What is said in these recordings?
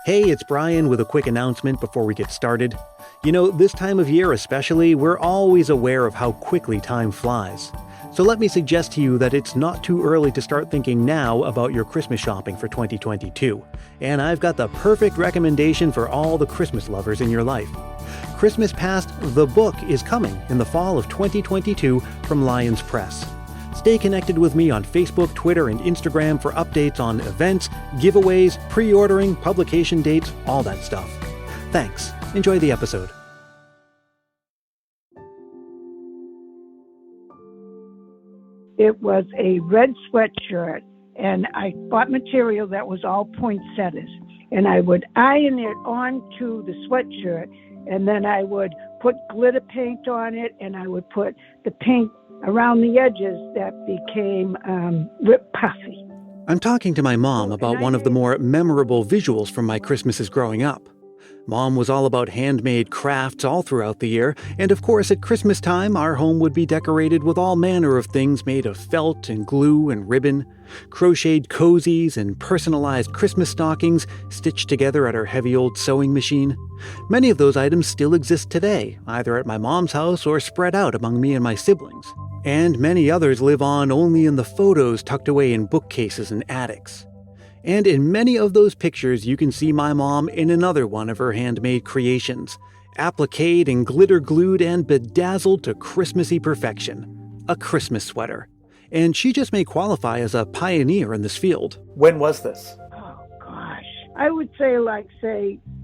Hey, it's Brian with a quick announcement before we get started. You know, this time of year especially, we're always aware of how quickly time flies. So let me suggest to you that it's not too early to start thinking now about your Christmas shopping for 2022. And I've got the perfect recommendation for all the Christmas lovers in your life. Christmas Past, the book, is coming in the fall of 2022 from Lions Press. Stay connected with me on Facebook, Twitter, and Instagram for updates on events, giveaways, pre-ordering, publication dates, all that stuff. Thanks. Enjoy the episode. It was a red sweatshirt, and I bought material that was all poinsettias, and I would iron it onto the sweatshirt, and then I would put glitter paint on it, and I would put the paint around the edges that became whipped puffy. I'm talking to my mom about one of the more memorable visuals from my Christmases growing up. Mom was all about handmade crafts all throughout the year, and of course at Christmas time our home would be decorated with all manner of things made of felt and glue and ribbon, crocheted cozies and personalized Christmas stockings stitched together at her heavy old sewing machine. Many of those items still exist today, either at my mom's house or spread out among me and my siblings. And many others live on only in the photos tucked away in bookcases and attics. And in many of those pictures, you can see my mom in another one of her handmade creations, appliqued and glitter glued and bedazzled to Christmassy perfection, a Christmas sweater. And she just may qualify as a pioneer in this field. When was this? Oh, gosh. I would say,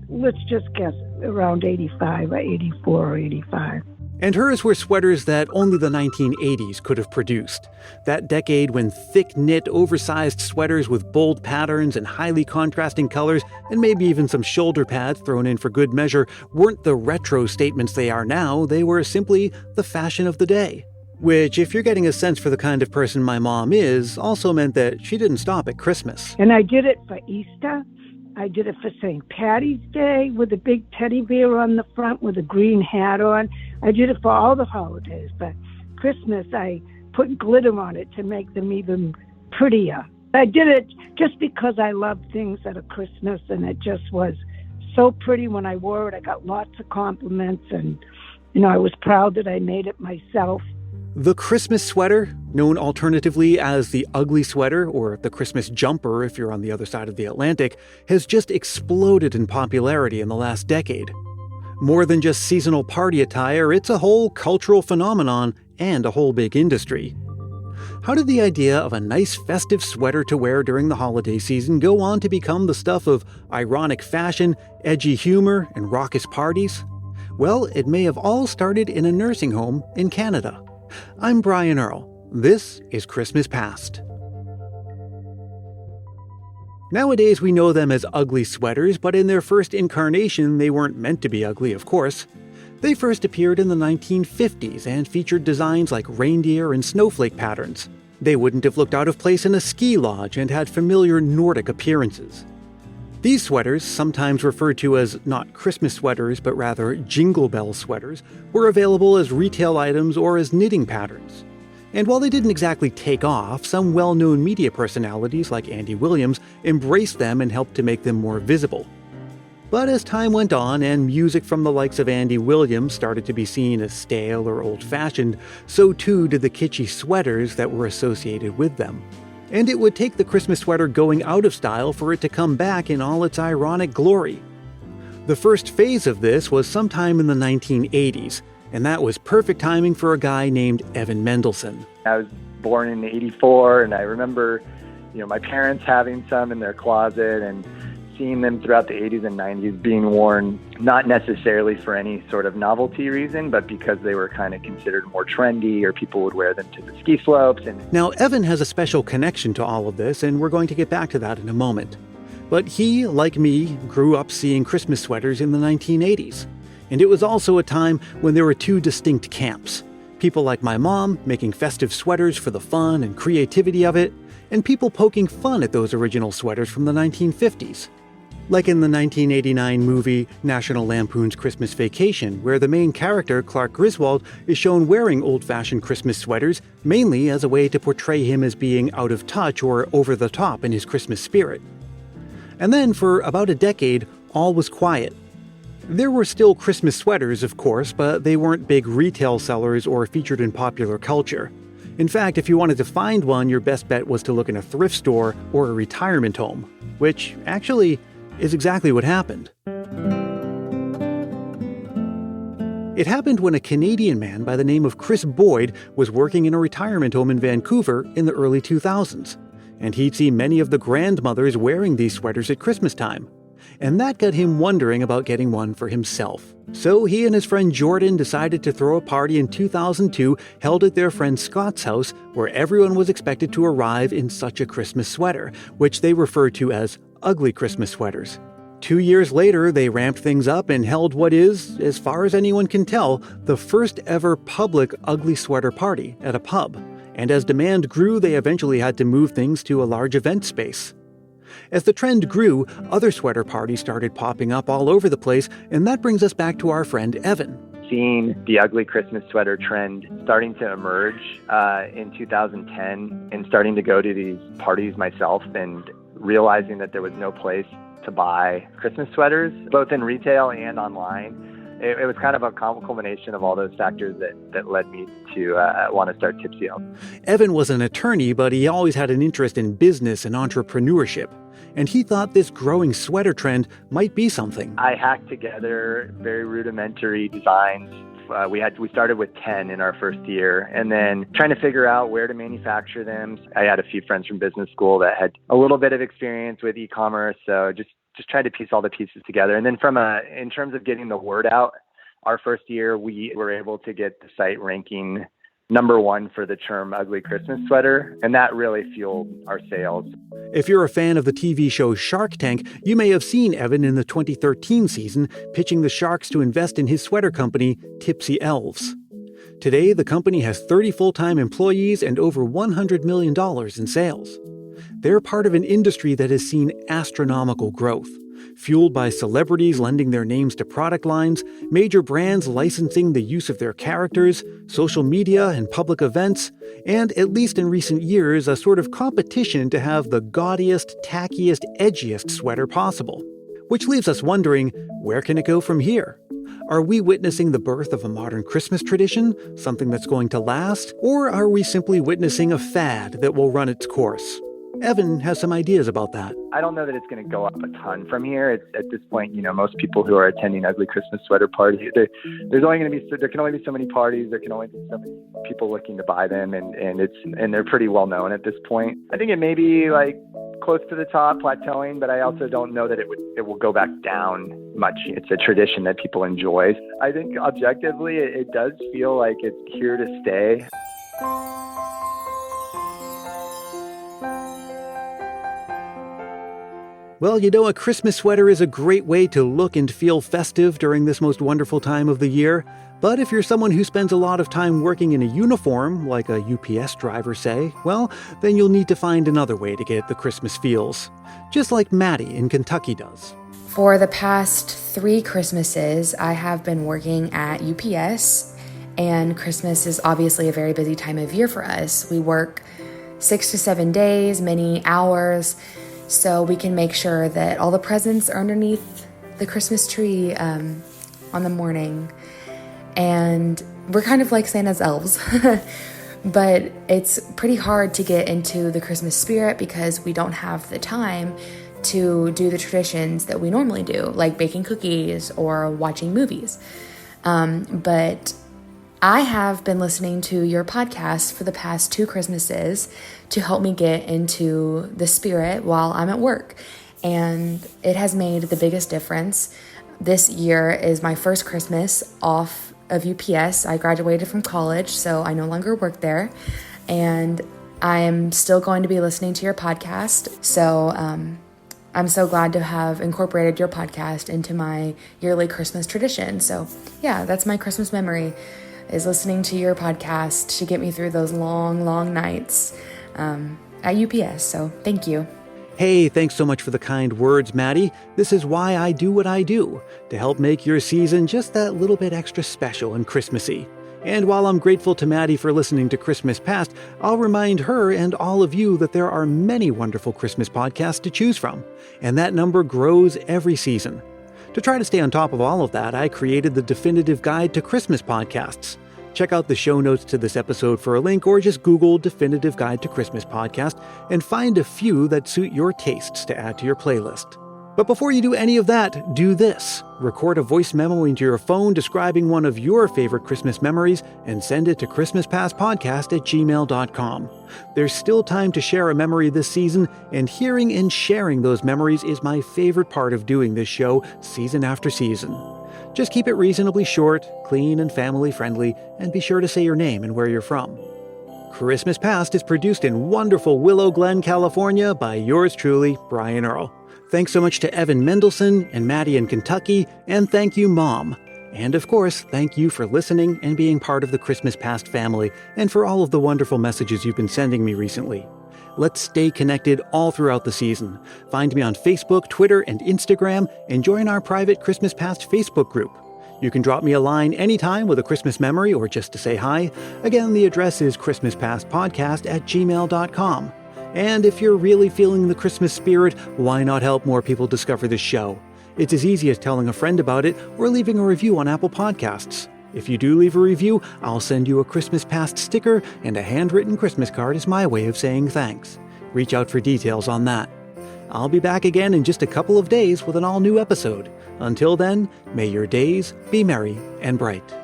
let's just guess around 85 or 84 or 85. And hers were sweaters that only the 1980s could have produced. That decade when thick-knit, oversized sweaters with bold patterns and highly contrasting colors, and maybe even some shoulder pads thrown in for good measure, weren't the retro statements they are now. They were simply the fashion of the day. Which, if you're getting a sense for the kind of person my mom is, also meant that she didn't stop at Christmas. And I did it for Easter. I did it for St. Patty's Day with a big teddy bear on the front with a green hat on. I did it for all the holidays, but Christmas I put glitter on it to make them even prettier. I did it just because I love things that are Christmas, and it just was so pretty when I wore it. I got lots of compliments, and I was proud that I made it myself. The Christmas sweater, known alternatively as the ugly sweater or the Christmas jumper if you're on the other side of the Atlantic, has just exploded in popularity in the last decade. More than just seasonal party attire, it's a whole cultural phenomenon and a whole big industry. How did the idea of a nice festive sweater to wear during the holiday season go on to become the stuff of ironic fashion, edgy humor, and raucous parties? Well, it may have all started in a nursing home in Canada. I'm Brian Earl. This is Christmas Past. Nowadays we know them as ugly sweaters, but in their first incarnation they weren't meant to be ugly, of course. They first appeared in the 1950s and featured designs like reindeer and snowflake patterns. They wouldn't have looked out of place in a ski lodge and had familiar Nordic appearances. These sweaters, sometimes referred to as not Christmas sweaters but rather Jingle Bell sweaters, were available as retail items or as knitting patterns. And while they didn't exactly take off, some well-known media personalities like Andy Williams embraced them and helped to make them more visible. But as time went on and music from the likes of Andy Williams started to be seen as stale or old-fashioned, so too did the kitschy sweaters that were associated with them. And it would take the Christmas sweater going out of style for it to come back in all its ironic glory. The first phase of this was sometime in the 1980s, and that was perfect timing for a guy named Evan Mendelsohn. I was born in '84, and I remember, my parents having some in their closet and seeing them throughout the 80s and 90s being worn, not necessarily for any sort of novelty reason, but because they were kind of considered more trendy, or people would wear them to the ski slopes. Now, Evan has a special connection to all of this, and we're going to get back to that in a moment. But he, like me, grew up seeing Christmas sweaters in the 1980s. And it was also a time when there were two distinct camps. People like my mom making festive sweaters for the fun and creativity of it, and people poking fun at those original sweaters from the 1950s. Like in the 1989 movie National Lampoon's Christmas Vacation, where the main character, Clark Griswold, is shown wearing old-fashioned Christmas sweaters, mainly as a way to portray him as being out of touch or over the top in his Christmas spirit. And then, for about a decade, all was quiet. There were still Christmas sweaters, of course, but they weren't big retail sellers or featured in popular culture. In fact, if you wanted to find one, your best bet was to look in a thrift store or a retirement home, which actually is exactly what happened. It happened when a Canadian man by the name of Chris Boyd was working in a retirement home in Vancouver in the early 2000s, and he'd see many of the grandmothers wearing these sweaters at Christmas time. And that got him wondering about getting one for himself. So he and his friend Jordan decided to throw a party in 2002 held at their friend Scott's house, where everyone was expected to arrive in such a Christmas sweater, which they referred to as ugly Christmas sweaters. 2 years later, they ramped things up and held what is, as far as anyone can tell, the first ever public ugly sweater party at a pub. And as demand grew, they eventually had to move things to a large event space. As the trend grew, other sweater parties started popping up all over the place, and that brings us back to our friend Evan. Seeing the ugly Christmas sweater trend starting to emerge in 2010 and starting to go to these parties myself and realizing that there was no place to buy Christmas sweaters, both in retail and online. It was kind of a culmination of all those factors that led me to want to start Tipsy Elves. Evan was an attorney, but he always had an interest in business and entrepreneurship. And he thought this growing sweater trend might be something. I hacked together very rudimentary designs. We started with 10 in our first year, and then trying to figure out where to manufacture them. I had a few friends from business school that had a little bit of experience with e-commerce, so just tried to piece all the pieces together. And then in terms of getting the word out, our first year, we were able to get the site ranking number 1 for the term ugly Christmas sweater, and that really fueled our sales. If you're a fan of the TV show Shark Tank, you may have seen Evan in the 2013 season pitching the sharks to invest in his sweater company, Tipsy Elves. Today, the company has 30 full-time employees and over $100 million in sales. They're part of an industry that has seen astronomical growth, fueled by celebrities lending their names to product lines, major brands licensing the use of their characters, social media and public events, and, at least in recent years, a sort of competition to have the gaudiest, tackiest, edgiest sweater possible. Which leaves us wondering, where can it go from here? Are we witnessing the birth of a modern Christmas tradition, something that's going to last, or are we simply witnessing a fad that will run its course? Evan has some ideas about that. I don't know that it's going to go up a ton from here. It's, at this point, most people who are attending ugly Christmas sweater parties, there can only be so many parties. There can only be so many people looking to buy them, and they're pretty well known at this point. I think it may be like close to the top, plateauing, but I also don't know that it will go back down much. It's a tradition that people enjoy. I think objectively, it does feel like it's here to stay. Well, a Christmas sweater is a great way to look and feel festive during this most wonderful time of the year. But if you're someone who spends a lot of time working in a uniform, like a UPS driver, say, well, then you'll need to find another way to get the Christmas feels. Just like Maddie in Kentucky does. For the past 3 Christmases, I have been working at UPS, and Christmas is obviously a very busy time of year for us. We work 6 to 7 days, many hours, so we can make sure that all the presents are underneath the Christmas tree on the morning. And we're kind of like Santa's elves. But it's pretty hard to get into the Christmas spirit because we don't have the time to do the traditions that we normally do, like baking cookies or watching movies. But I have been listening to your podcast for the past 2 Christmases to help me get into the spirit while I'm at work. And it has made the biggest difference. This year is my first Christmas off of UPS. I graduated from college, so I no longer work there. And I am still going to be listening to your podcast. So I'm so glad to have incorporated your podcast into my yearly Christmas tradition. So yeah, that's my Christmas memory, is listening to your podcast to get me through those long, long nights at UPS. So thank you. Hey, thanks so much for the kind words, Maddie. This is why I do what I do, to help make your season just that little bit extra special and Christmassy. And while I'm grateful to Maddie for listening to Christmas Past, I'll remind her and all of you that there are many wonderful Christmas podcasts to choose from, and that number grows every season. To try to stay on top of all of that, I created the definitive guide to Christmas podcasts. Check out the show notes to this episode for a link, or just Google Definitive Guide to Christmas Podcast and find a few that suit your tastes to add to your playlist. But before you do any of that, do this. Record a voice memo into your phone describing one of your favorite Christmas memories and send it to christmaspastpodcast@gmail.com. There's still time to share a memory this season, and hearing and sharing those memories is my favorite part of doing this show season after season. Just keep it reasonably short, clean, and family-friendly, and be sure to say your name and where you're from. Christmas Past is produced in wonderful Willow Glen, California by yours truly, Brian Earl. Thanks so much to Evan Mendelsohn and Maddie in Kentucky, and thank you, Mom. And of course, thank you for listening and being part of the Christmas Past family, and for all of the wonderful messages you've been sending me recently. Let's stay connected all throughout the season. Find me on Facebook, Twitter, and Instagram, and join our private Christmas Past Facebook group. You can drop me a line anytime with a Christmas memory or just to say hi. Again, the address is christmaspastpodcast@gmail.com. And if you're really feeling the Christmas spirit, why not help more people discover this show? It's as easy as telling a friend about it or leaving a review on Apple Podcasts. If you do leave a review, I'll send you a Christmas Past sticker, and a handwritten Christmas card is my way of saying thanks. Reach out for details on that. I'll be back again in just a couple of days with an all-new episode. Until then, may your days be merry and bright.